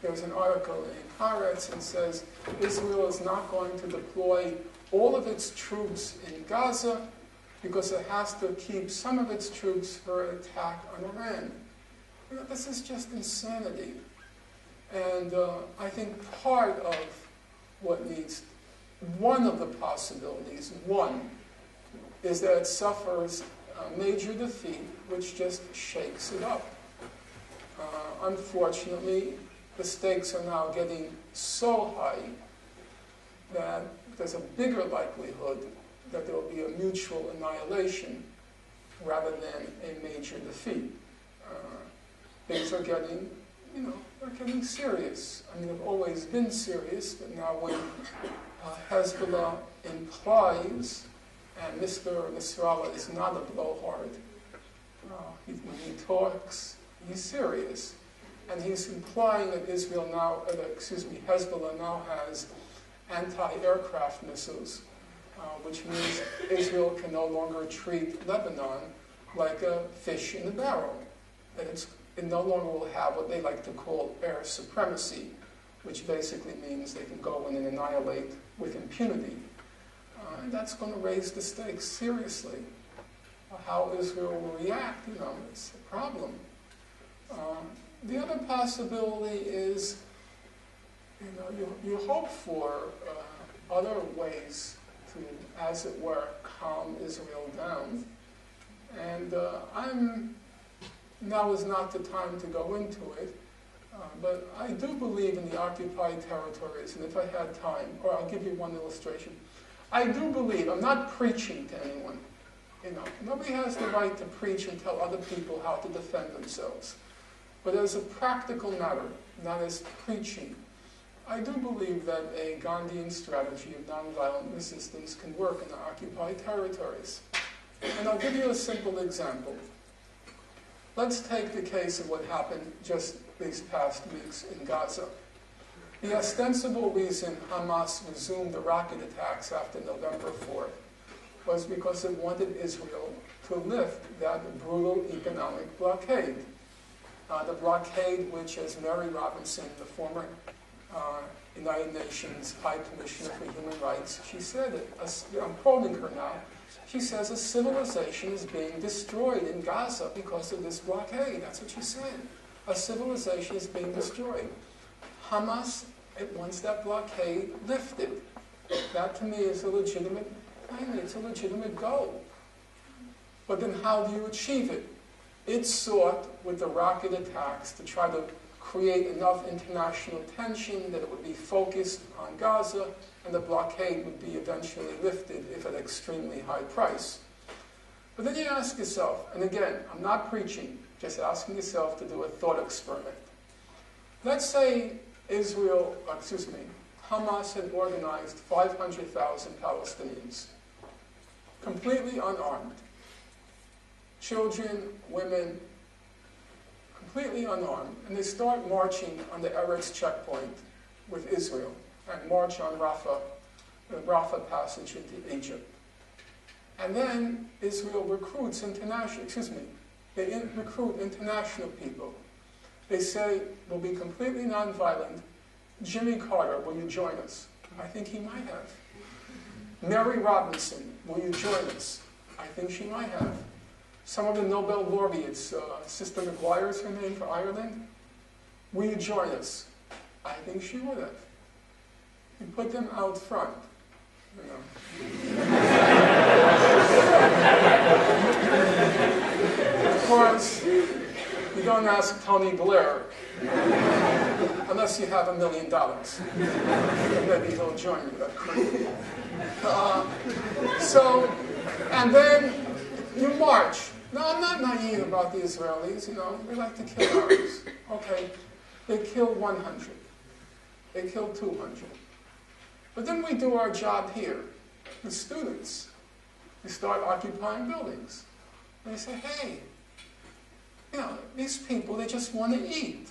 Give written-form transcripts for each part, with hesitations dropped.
There's an article in Haaretz that says Israel is not going to deploy all of its troops in Gaza because it has to keep some of its troops for an attack on Iran. You know, this is just insanity. And I think part of what needs, one of the possibilities, is that it suffers a major defeat, which just shakes it up. Unfortunately, the stakes are now getting so high that there's a bigger likelihood that there will be a mutual annihilation rather than a major defeat. Things are getting, they're getting serious. I mean, they've always been serious, but now when Hezbollah implies, and Mr. Nasrallah is not a blowhard, when he talks, he's serious. And he's implying that Hezbollah now has anti-aircraft missiles, which means Israel can no longer treat Lebanon like a fish in a barrel. That it no longer will have what they like to call air supremacy, which basically means they can go in and annihilate with impunity. And that's going to raise the stakes seriously. How Israel will react, it's a problem. The other possibility is, you hope for other ways to, as it were, calm Israel down. And now is not the time to go into it, but I do believe in the occupied territories, and if I had time, or I'll give you one illustration. I do believe, I'm not preaching to anyone, nobody has the right to preach and tell other people how to defend themselves. But as a practical matter, not as preaching, I do believe that a Gandhian strategy of nonviolent resistance can work in the occupied territories. And I'll give you a simple example. Let's take the case of what happened just these past weeks in Gaza. The ostensible reason Hamas resumed the rocket attacks after November 4th was because it wanted Israel to lift that brutal economic blockade. The blockade which, as Mary Robinson, the former United Nations High Commissioner for Human Rights, she said it, I'm quoting her now, she says a civilization is being destroyed in Gaza because of this blockade. That's what she said. A civilization is being destroyed. Hamas, it wants that blockade lifted. That to me is a legitimate claim. It's a legitimate goal. But then how do you achieve it? It sought with the rocket attacks to try to create enough international tension that it would be focused on Gaza and the blockade would be eventually lifted if at an extremely high price. But then you ask yourself, and again, I'm not preaching, just asking yourself to do a thought experiment. Let's say Hamas had organized 500,000 Palestinians, completely unarmed. Children, women, completely unarmed, and they start marching on the Eretz checkpoint with Israel and march on the Rafah passage into Egypt. And then Israel recruits they recruit international people. They say, we'll be completely nonviolent. Jimmy Carter, will you join us? I think he might have. Mary Robinson, will you join us? I think she might have. Some of the Nobel laureates, Sister Maguire is her name for Ireland. Will you join us? I think she would have. You put them out front. Of course, you don't ask Tony Blair unless you have $1 million. Maybe he'll join you. That crazy. And then you march. No, I'm not naive about the Israelis, they like to kill Arabs. Okay, they killed 100. They killed 200. But then we do our job here, the students. We start occupying buildings. And they say, hey, these people, they just want to eat.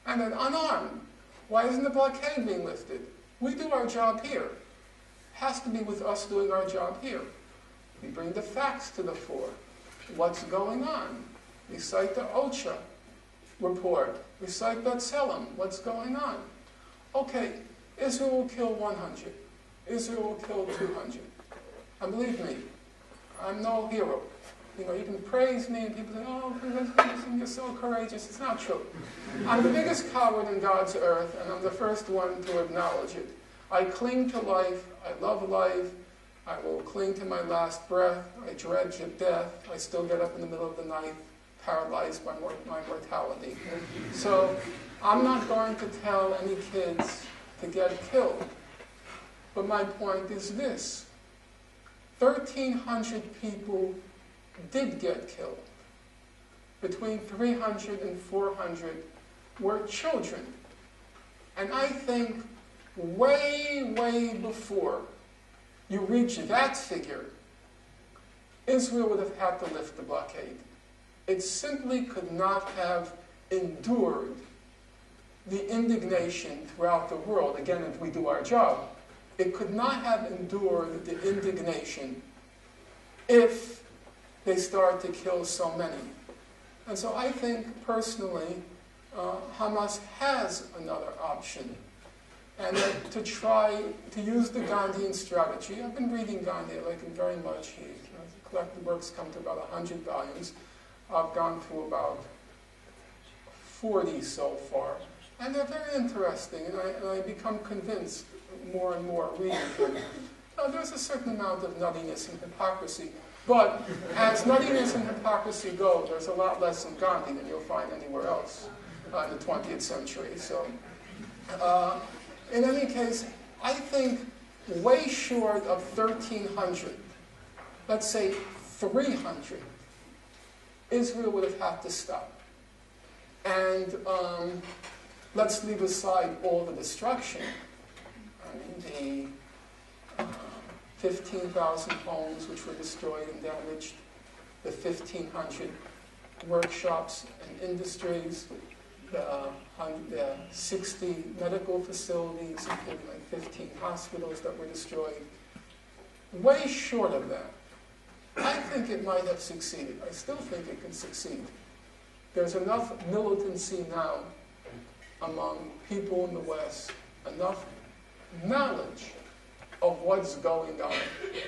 And they're unarmed. Why isn't the blockade being lifted? We do our job here. It has to be with us doing our job here. We bring the facts to the fore. What's going on? We cite the OCHA. report. Recite B'Tselem. What's going on? Okay, Israel will kill 100. Israel will kill 200. And believe me, I'm no hero. You know, you can praise me and people say, oh, you're so courageous. It's not true. I'm the biggest coward in God's earth, and I'm the first one to acknowledge it. I cling to life. I love life. I will cling to my last breath. I dread death. I still get up in the middle of the night, paralyzed by my mortality. So I'm not going to tell any kids to get killed. But my point is this. 1,300 people did get killed. Between 300 and 400 were children. And I think way, way before you reach that figure, Israel would have had to lift the blockade. It simply could not have endured the indignation throughout the world. Again, if we do our job, it could not have endured the indignation if they start to kill so many. And so I think, personally, Hamas has another option. And to try to use the Gandhian strategy. I've been reading Gandhi, I like him very much. His collected works come to about 100 volumes. I've gone through about 40 so far. And they're very interesting, and I become convinced more and more reading them. Now, there's a certain amount of nuttiness and hypocrisy, but as nuttiness and hypocrisy go, there's a lot less in Gandhi than you'll find anywhere else in the 20th century. So, in any case, I think way short of 1,300, let's say 300, Israel would have had to stop. And let's leave aside all the destruction. I mean, the 15,000 homes which were destroyed and damaged, the 1,500 workshops and industries, the 60 medical facilities, including like 15 hospitals that were destroyed. Way short of that. I think it might have succeeded. I still think it can succeed. There's enough militancy now among people in the West, enough knowledge of what's going on.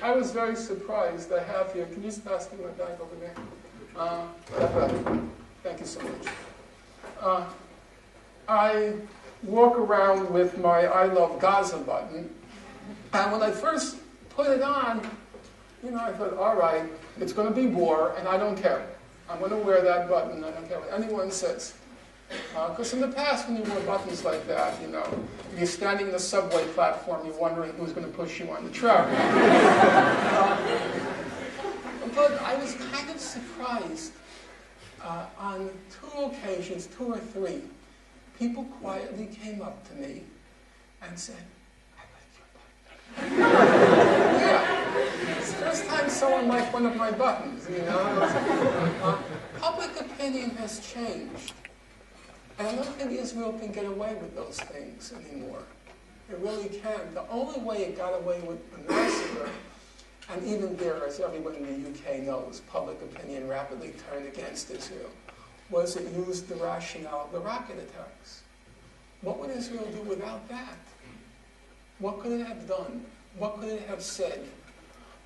I was very surprised. I have here, can you just pass me my bag over there? Thank you so much. I walk around with my I Love Gaza button, and when I first put it on, you know, I thought, all right, it's going to be war, and I don't care. I'm going to wear that button. I don't care what anyone says. Because in the past, when you wore buttons like that, you know, if you're standing in a subway platform, you're wondering who's going to push you on the track. But I was kind of surprised. On 2 occasions, 2 or 3, people quietly came up to me and said, I like your button. Yeah. It's the first time someone liked one of my buttons, you know. Public opinion has changed. And I don't think Israel can get away with those things anymore. It really can. The only way it got away with the massacre, and even there, as everyone in the UK knows, public opinion rapidly turned against Israel, was it used the rationale of the rocket attacks. What would Israel do without that? What could it have done? What could it have said?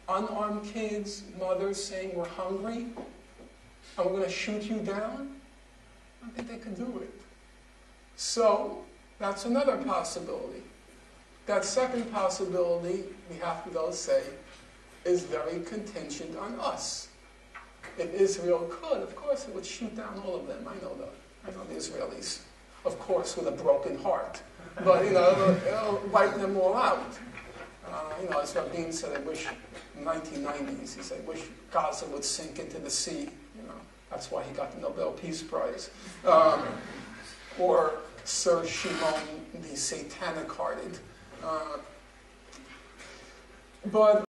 Unarmed kids, mothers saying, we're hungry, and we're going to shoot you down? I don't think they could do it. So, that's another possibility. That second possibility, we have to though say, is very contingent on us. If Israel could, of course it would shoot down all of them. I know that. I know the Israelis, of course, with a broken heart. But, you know, it'll wipe them all out. You know, as Rabin said, I wish, in the 1990s, he said, I wish Gaza would sink into the sea. You know, that's why he got the Nobel Peace Prize. Or Sir Shimon the Satanic-hearted. But